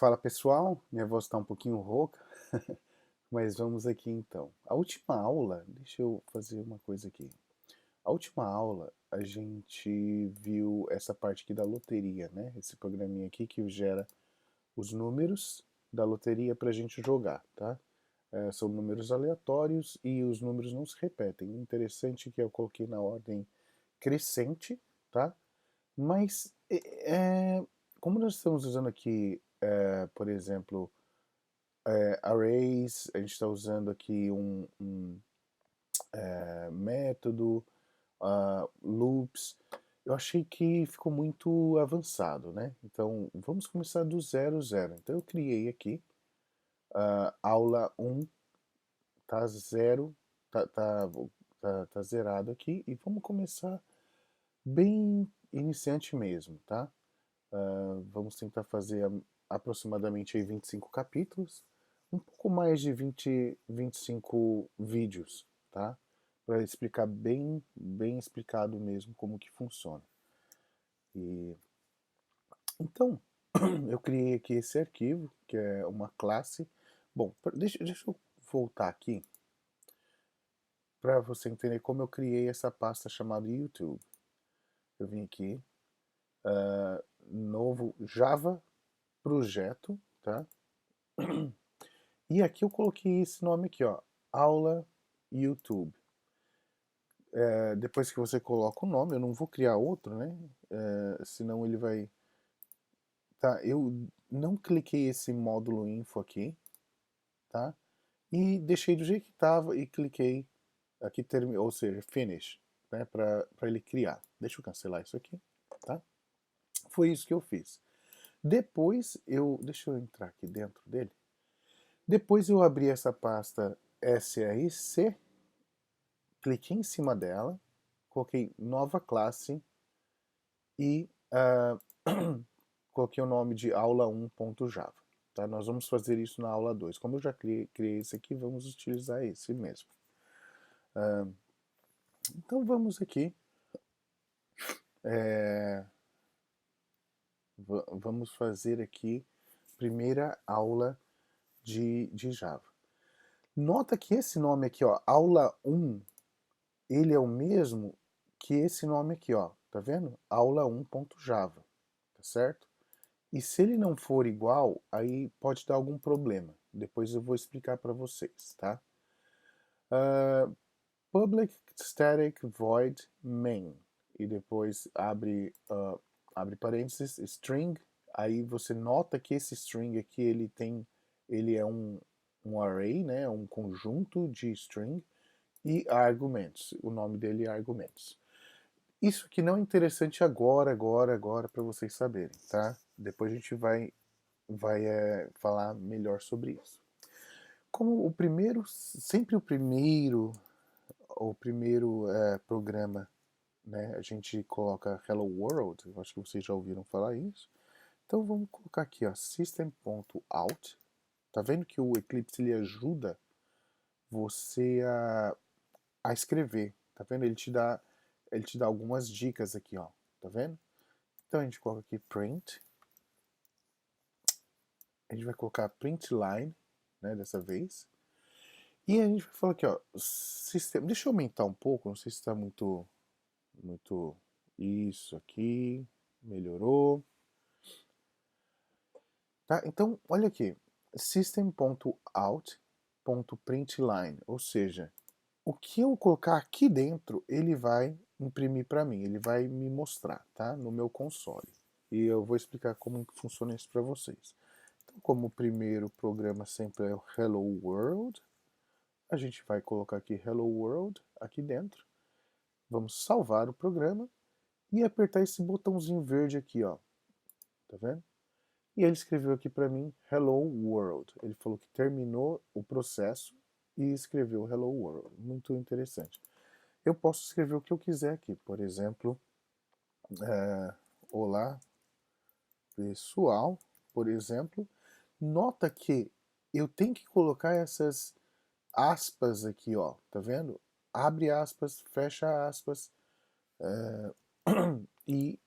Fala pessoal, minha voz está um pouquinho rouca, mas vamos aqui então. A última aula, deixa eu fazer uma coisa aqui. A última aula a gente viu essa parte aqui da loteria, né? Esse programinha aqui que gera os números da loteria para a gente jogar, tá? São números aleatórios e os números não se repetem. O interessante é que eu coloquei na ordem crescente, tá? Mas, como nós estamos usando aqui, por exemplo, arrays, a gente está usando aqui um método, loops. Eu achei que ficou muito avançado, né? Então, vamos começar do zero, zero. Então, eu criei aqui, aula um tá zero, tá zerado aqui, e vamos começar bem iniciante mesmo, tá? Vamos tentar fazer aproximadamente aí 25 capítulos, um pouco mais de 25 vídeos, tá? Para explicar bem explicado mesmo como que funciona. E, então, eu criei aqui esse arquivo, que é uma classe. Bom, deixa eu voltar aqui para você entender como eu criei essa pasta chamada YouTube. Eu vim aqui, novo Java projeto, tá? E aqui eu coloquei esse nome aqui, ó, aula YouTube. Depois que você coloca o nome, eu não vou criar outro, né? Senão ele vai... Tá, eu não cliquei esse módulo info aqui, tá? E deixei do jeito que estava e cliquei aqui, ou seja, finish, né? Para ele criar. Deixa eu cancelar isso aqui, tá? Foi isso que eu fiz. Depois deixa eu entrar aqui dentro dele. Depois eu abri essa pasta src, cliquei em cima dela, coloquei nova classe e coloquei o nome de aula 1.java. Tá? Nós vamos fazer isso na aula 2. Como eu já criei esse aqui, vamos utilizar esse mesmo. Então vamos aqui. Vamos fazer aqui primeira aula de Java. Nota que esse nome aqui, ó, aula 1, ele é o mesmo que esse nome aqui, ó, tá vendo? Aula 1.java, tá certo? E se ele não for igual, aí pode dar algum problema. Depois eu vou explicar para vocês, tá? Public static void main. E depois abre parênteses, string. Aí você nota que esse string aqui ele é um array, né? Um conjunto de string e argumentos. O nome dele é argumentos. Isso aqui não é interessante agora, para vocês saberem, tá? Depois a gente vai falar melhor sobre isso. Como o primeiro, sempre o primeiro programa, né, a gente coloca Hello World, eu acho que vocês já ouviram falar isso. Então vamos colocar aqui, ó, system.out. Tá vendo que o Eclipse ele ajuda você a escrever, tá vendo? Ele te dá algumas dicas aqui, ó, tá vendo? Então a gente coloca aqui print, a gente vai colocar print line, né, dessa vez. E a gente vai falar aqui, ó, sistema. Deixa eu aumentar um pouco, não sei se está muito. Isso aqui, melhorou. Tá? Então, olha aqui, system.out.println, ou seja, o que eu colocar aqui dentro, ele vai imprimir para mim, ele vai me mostrar, tá? No meu console. E eu vou explicar como que funciona isso para vocês. Então, como o primeiro programa sempre é o Hello World, a gente vai colocar aqui Hello World aqui dentro. Vamos salvar o programa e apertar esse botãozinho verde aqui, ó. Tá vendo? E ele escreveu aqui para mim Hello World. Ele falou que terminou o processo e escreveu Hello World. Muito interessante. Eu posso escrever o que eu quiser aqui. Por exemplo, olá pessoal, por exemplo. Nota que eu tenho que colocar essas aspas aqui, ó. Tá vendo? Abre aspas, fecha aspas. E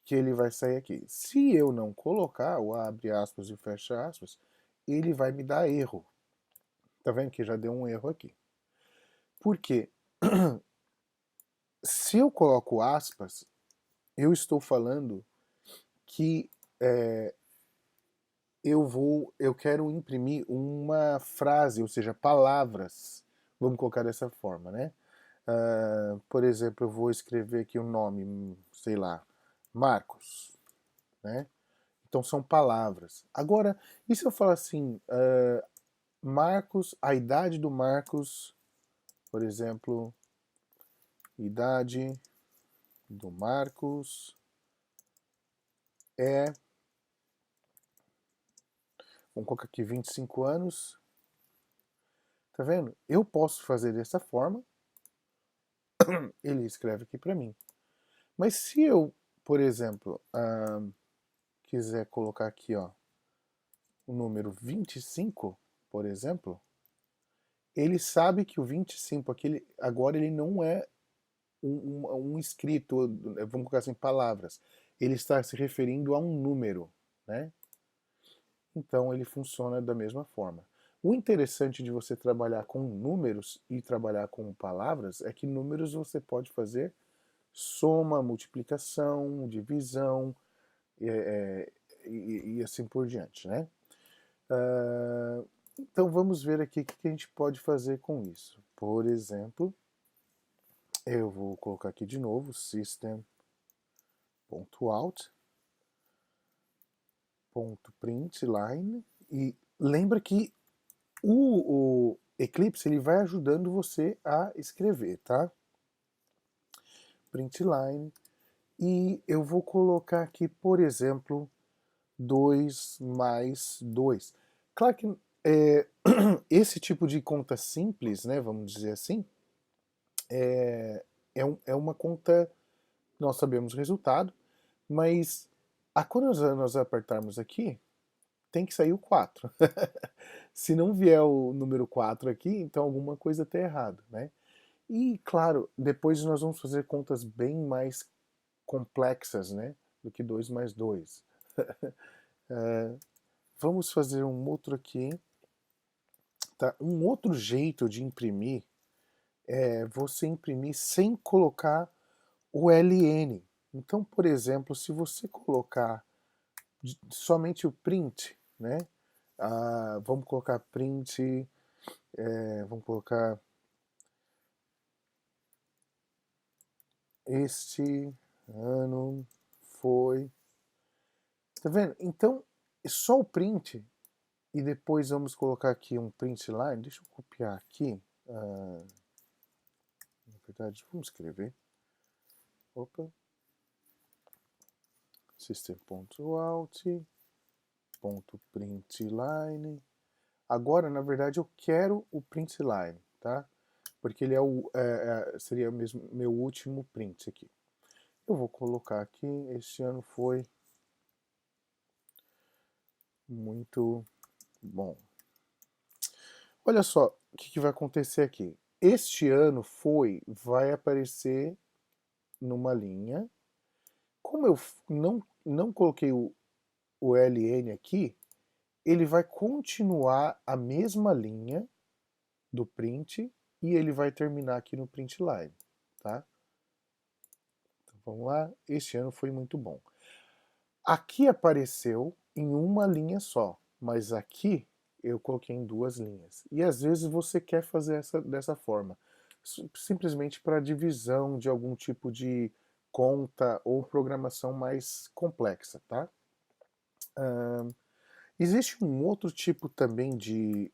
que ele vai sair aqui. Se eu não colocar o abre aspas e fecha aspas, ele vai me dar erro. Tá vendo que já deu um erro aqui? Por quê? Se eu coloco aspas, eu estou falando que eu quero imprimir uma frase, ou seja, palavras. Vamos colocar dessa forma, né? Por exemplo, eu vou escrever aqui o nome, sei lá, Marcos, né? Então são palavras. Agora, e se eu falar assim, Marcos, a idade do Marcos, por exemplo, idade do Marcos é, vamos colocar aqui 25 anos, tá vendo? Eu posso fazer dessa forma, ele escreve aqui para mim. Mas se eu, por exemplo, quiser colocar aqui, ó, o número 25, por exemplo, ele sabe que o 25 aqui, agora ele não é um escrito, vamos colocar assim, palavras. Ele está se referindo a um número, né? Então ele funciona da mesma forma. O interessante de você trabalhar com números e trabalhar com palavras é que números você pode fazer soma, multiplicação, divisão e assim por diante, né? Então vamos ver aqui o que a gente pode fazer com isso. Por exemplo, eu vou colocar aqui de novo system.out .println e lembra que o Eclipse ele vai ajudando você a escrever, tá? Println e eu vou colocar aqui, por exemplo, 2 mais 2. Claro que esse tipo de conta simples, né, vamos dizer assim, é uma conta, nós sabemos o resultado, mas quando nós apertarmos aqui, tem que sair o 4. Se não vier o número 4 aqui, então alguma coisa está errada, né? E, claro, depois nós vamos fazer contas bem mais complexas, né? Do que 2 mais 2. Vamos fazer um outro aqui. Tá? Um outro jeito de imprimir é você imprimir sem colocar o LN. Então, por exemplo, se você colocar somente o print, né? Vamos colocar print, vamos colocar este ano foi. Tá vendo? Então, só o print e depois vamos colocar aqui um print line. Deixa eu copiar aqui. Na verdade, vamos escrever. Opa. System.out.println. Agora, na verdade, eu quero o print line, tá? Porque ele seria mesmo meu último print aqui. Eu vou colocar aqui, este ano foi muito bom. Olha só o que vai acontecer aqui. Este ano vai aparecer numa linha. Como eu não coloquei o LN aqui, ele vai continuar a mesma linha do print e ele vai terminar aqui no print line, tá? Então, vamos lá, este ano foi muito bom. Aqui apareceu em uma linha só, mas aqui eu coloquei em duas linhas. E às vezes você quer fazer dessa forma, simplesmente para divisão de algum tipo de conta ou programação mais complexa, tá? Existe um outro tipo também de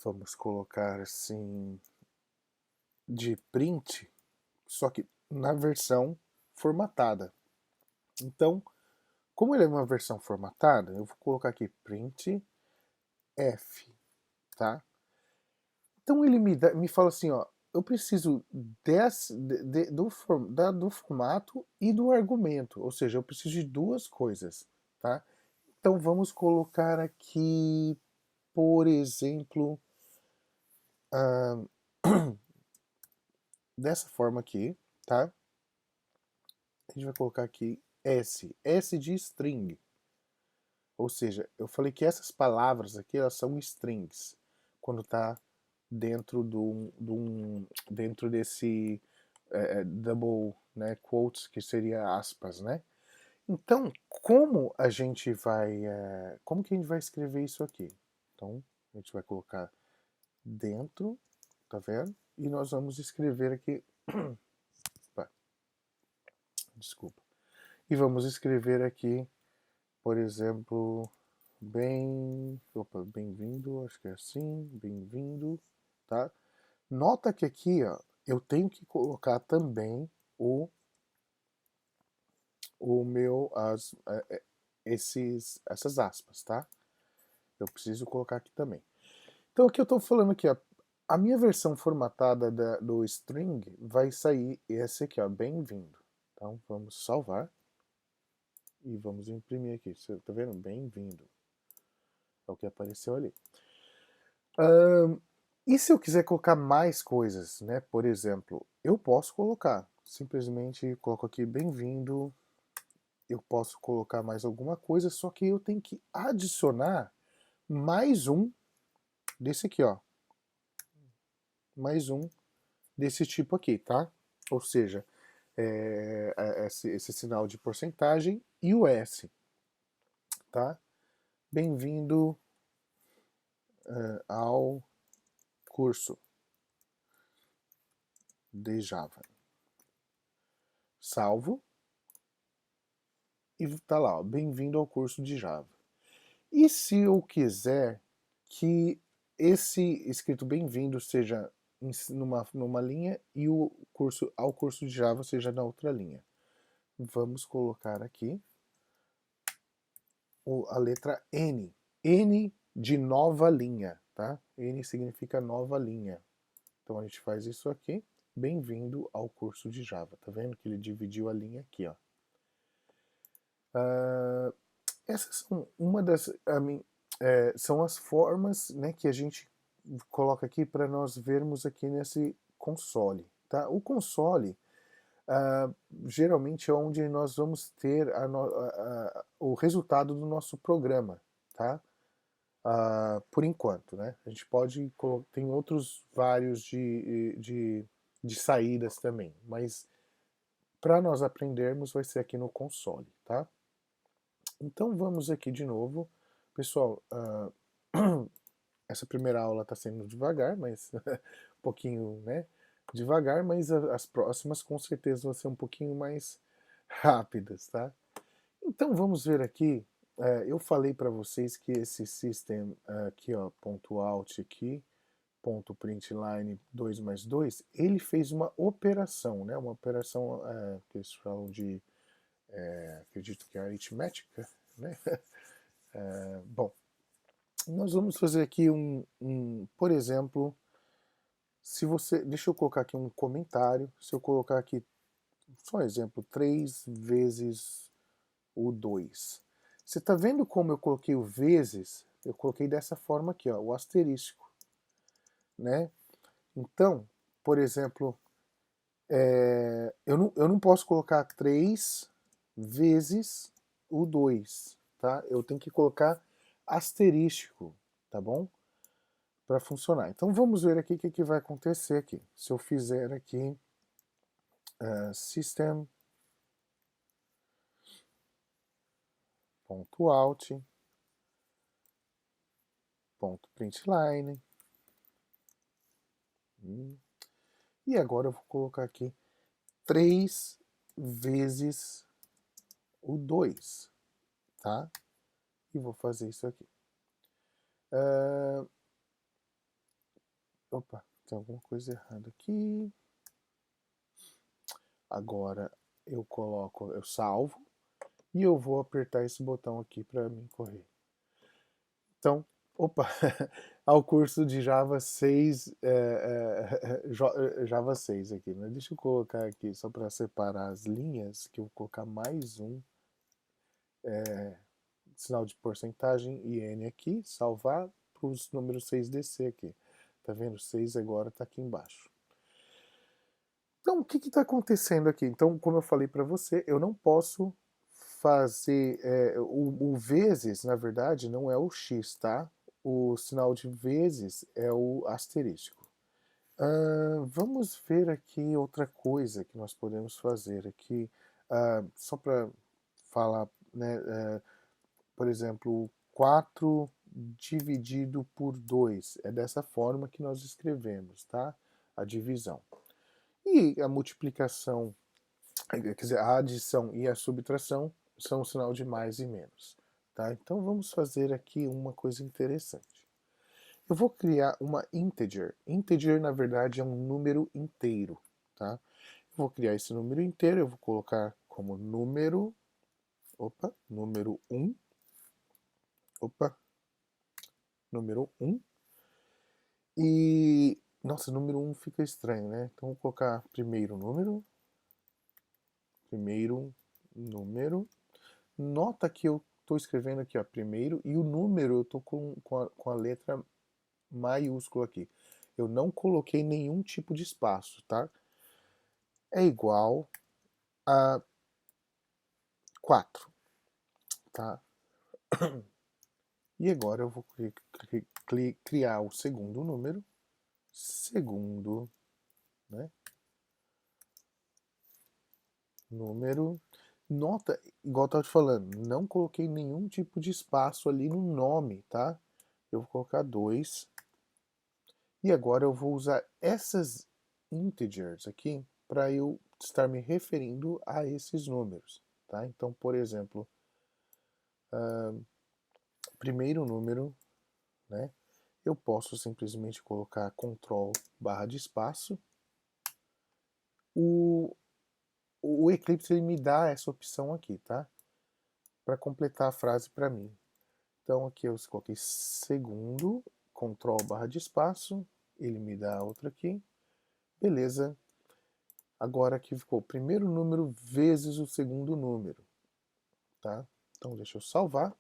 vamos colocar assim, de print, só que na versão formatada. Então, como ele é uma versão formatada, eu vou colocar aqui print F, tá? Então ele me fala assim, ó, eu preciso do formato e do argumento, ou seja, eu preciso de duas coisas, tá? Então vamos colocar aqui, por exemplo, dessa forma aqui, tá? A gente vai colocar aqui S de string. Ou seja, eu falei que essas palavras aqui, elas são strings, quando está dentro desse double, né, quotes, que seria aspas, né? Então, como que a gente vai escrever isso aqui? Então, a gente vai colocar dentro, tá vendo? E nós vamos escrever aqui, opa, desculpa. E vamos escrever aqui, por exemplo, bem-vindo, acho que é assim, bem-vindo, tá? Nota que aqui, ó, eu tenho que colocar também o meu, essas aspas, tá? Eu preciso colocar aqui também. Então, o que eu estou falando aqui, ó, a minha versão formatada do string vai sair esse aqui, ó, bem-vindo. Então, vamos salvar e vamos imprimir aqui. Você tá vendo? Bem-vindo. É o que apareceu ali. E se eu quiser colocar mais coisas, né? Por exemplo, eu posso colocar. Simplesmente coloco aqui bem-vindo. Eu posso colocar mais alguma coisa, só que eu tenho que adicionar mais um desse aqui, ó. Mais um desse tipo aqui, tá? Ou seja, esse sinal de porcentagem e o S, tá? Bem-vindo ao curso de Java. Salvo e tá lá, bem-vindo ao curso de Java. E se eu quiser que esse escrito bem-vindo seja numa linha e o curso ao curso de Java seja na outra linha? Vamos colocar aqui a letra N. N de nova linha, tá? N significa nova linha. Então a gente faz isso aqui. Bem-vindo ao curso de Java. Tá vendo que ele dividiu a linha aqui, ó. Essas são são as formas, né, que a gente coloca aqui para nós vermos aqui nesse console, tá? O console geralmente é onde nós vamos ter o resultado do nosso programa, tá? Por enquanto, né? A gente pode tem outros vários de saídas também, mas para nós aprendermos vai ser aqui no console, tá? Então vamos aqui de novo, pessoal. Essa primeira aula está sendo devagar, mas um pouquinho, né? Devagar, mas as próximas com certeza vão ser um pouquinho mais rápidas, tá? Então vamos ver aqui. Eu falei para vocês que esse system aqui, ó, ponto .out aqui, ponto .println 2 mais 2, ele fez uma operação, né? Uma operação que eles falam de, acredito que é aritmética, né? Bom, nós vamos fazer aqui por exemplo, se você, deixa eu colocar aqui um comentário, se eu colocar aqui, só um exemplo, 3 vezes o 2. Você está vendo como eu coloquei o vezes? Eu coloquei dessa forma aqui, ó, o asterisco, né? Então, por exemplo, eu não posso colocar 3 vezes o 2, tá? Eu tenho que colocar asterístico, tá bom? Para funcionar. Então vamos ver aqui o que vai acontecer aqui. Se eu fizer aqui system.out, .println, e agora eu vou colocar aqui 3 vezes o 2, tá? E vou fazer isso aqui. Opa, tem alguma coisa errada aqui. Agora eu salvo e eu vou apertar esse botão aqui para me correr. Então, opa, ao curso de Java 6, Java 6 aqui, né? Deixa eu colocar aqui só para separar as linhas, que eu vou colocar mais um sinal de porcentagem e N aqui, salvar para os números 6 descer aqui. Tá vendo? 6 agora está aqui embaixo. Então, o que está acontecendo aqui? Então, como eu falei para você, eu não posso fazer o vezes, na verdade, não é o x, tá? O sinal de vezes é o asterístico. Vamos ver aqui outra coisa que nós podemos fazer aqui, só para falar, né, por exemplo, 4 dividido por 2, é dessa forma que nós escrevemos, tá? A divisão. E a multiplicação, quer dizer, a adição e a subtração são o sinal de mais e menos, tá? Então vamos fazer aqui uma coisa interessante. Eu vou criar uma integer. Integer, na verdade, é um número inteiro, tá? Eu vou criar esse número inteiro, eu vou colocar como número, número 1, número 1, e, nossa, número 1 fica estranho, né? Então vou colocar primeiro número, nota que eu estou escrevendo aqui, ó, primeiro, e o número eu estou com a letra maiúscula aqui. Eu não coloquei nenhum tipo de espaço, tá? É igual a 4, tá? E agora eu vou criar o segundo número, né? Número. Nota, igual eu estava te falando, não coloquei nenhum tipo de espaço ali no nome, tá? Eu vou colocar 2. E agora eu vou usar essas integers aqui para eu estar me referindo a esses números, tá? Então, por exemplo, primeiro número, né? Eu posso simplesmente colocar Ctrl barra de espaço. O Eclipse ele me dá essa opção aqui, tá? Para completar a frase para mim. Então aqui eu coloquei segundo, Ctrl barra de espaço, ele me dá outra aqui. Beleza. Agora aqui ficou o primeiro número vezes o segundo número, tá? Então deixa eu salvar.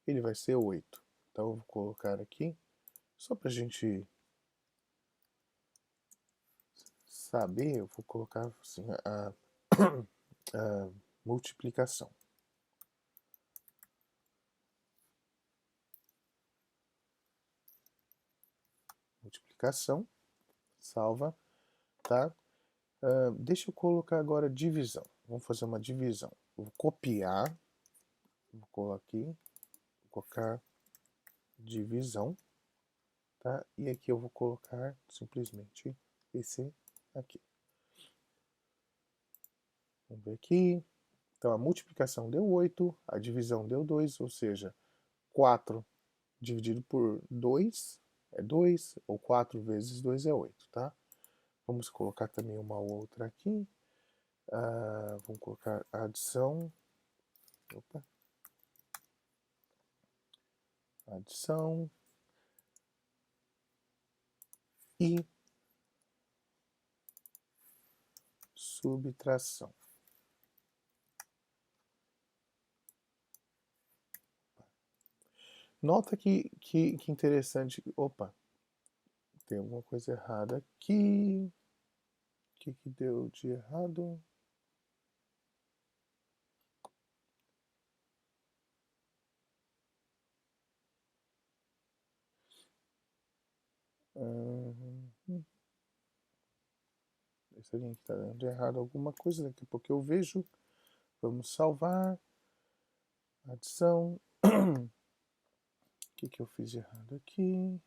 Ele vai ser 8. Então eu vou colocar aqui, só para a gente saber, eu vou colocar assim, a multiplicação. Multiplicação, salva, tá? Deixa eu colocar agora divisão. Vamos fazer uma divisão. Eu vou copiar, vou colocar aqui, vou colocar divisão, tá? E aqui eu vou colocar simplesmente esse aqui. Vamos ver aqui. Então a multiplicação deu 8, a divisão deu 2, ou seja, 4 dividido por 2 é 2, ou 4 vezes 2 é 8, tá? Vamos colocar também uma outra aqui. Vamos colocar a adição. Opa. Adição. E subtração. Nota que interessante. Opa, tem alguma coisa errada aqui. O que deu de errado? Esse link está dando de errado alguma coisa. Daqui a pouco eu vejo. Vamos salvar. Adição. O que eu fiz de errado aqui?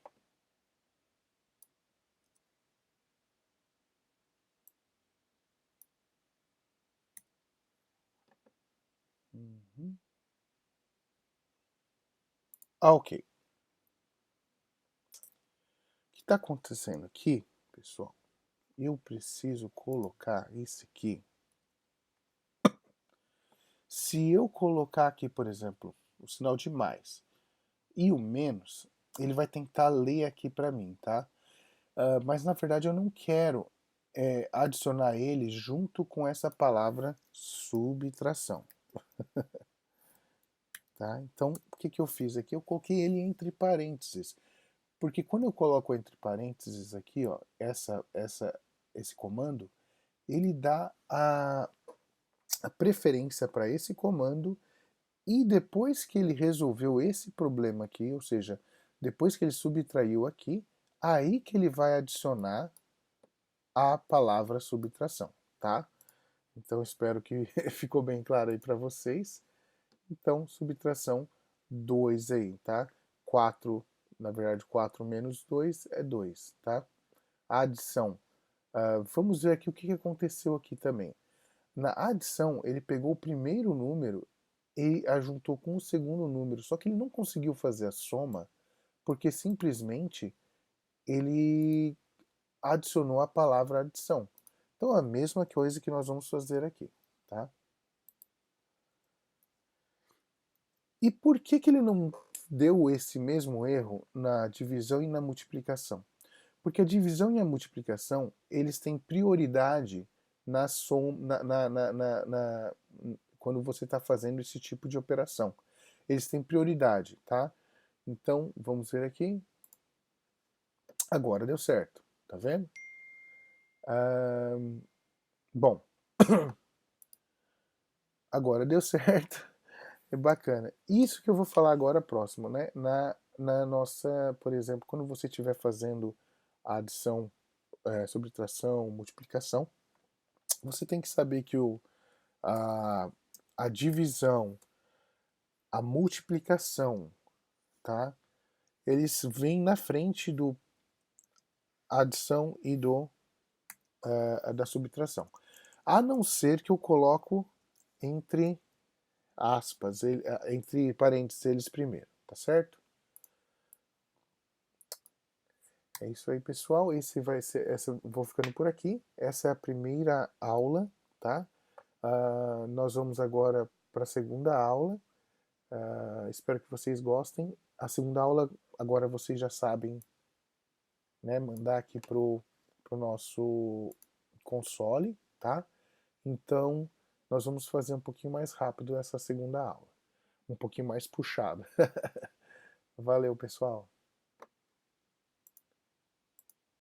Ok. O que está acontecendo aqui, pessoal? Eu preciso colocar esse aqui. Se eu colocar aqui, por exemplo, o sinal de mais e o menos, ele vai tentar ler aqui para mim, tá? Mas na verdade eu não quero adicionar ele junto com essa palavra subtração. Tá? Então, o que eu fiz aqui? Eu coloquei ele entre parênteses. Porque quando eu coloco entre parênteses aqui, ó, esse comando, ele dá a preferência para esse comando, e depois que ele resolveu esse problema aqui, ou seja, depois que ele subtraiu aqui, aí que ele vai adicionar a palavra subtração, tá? Então espero que ficou bem claro aí para vocês. Então, subtração 2 aí, tá? 4, na verdade 4 menos 2 é 2, tá? A adição, vamos ver aqui o que aconteceu aqui também. Na adição, ele pegou o primeiro número e ajuntou com o segundo número, só que ele não conseguiu fazer a soma, porque simplesmente ele adicionou a palavra adição. Então, a mesma coisa que nós vamos fazer aqui, tá? E por que ele não deu esse mesmo erro na divisão e na multiplicação? Porque a divisão e a multiplicação, eles têm prioridade na quando você está fazendo esse tipo de operação. Eles têm prioridade, tá? Então, vamos ver aqui. Agora deu certo, tá vendo? Bom, agora deu certo. É bacana. Isso que eu vou falar agora próximo, né? Na nossa, por exemplo, quando você estiver fazendo a adição, subtração, multiplicação, você tem que saber que a, a divisão, a multiplicação, tá? Eles vêm na frente do adição e da subtração. A não ser que eu coloco entre aspas, entre parênteses eles primeiro, tá certo? É isso aí, pessoal. Esse vai ser, vou ficando por aqui. Essa é a primeira aula, tá? Nós vamos agora para a segunda aula. Espero que vocês gostem. A segunda aula, agora vocês já sabem, né, mandar aqui pro nosso console, tá? Então, nós vamos fazer um pouquinho mais rápido essa segunda aula. Um pouquinho mais puxada. Valeu, pessoal.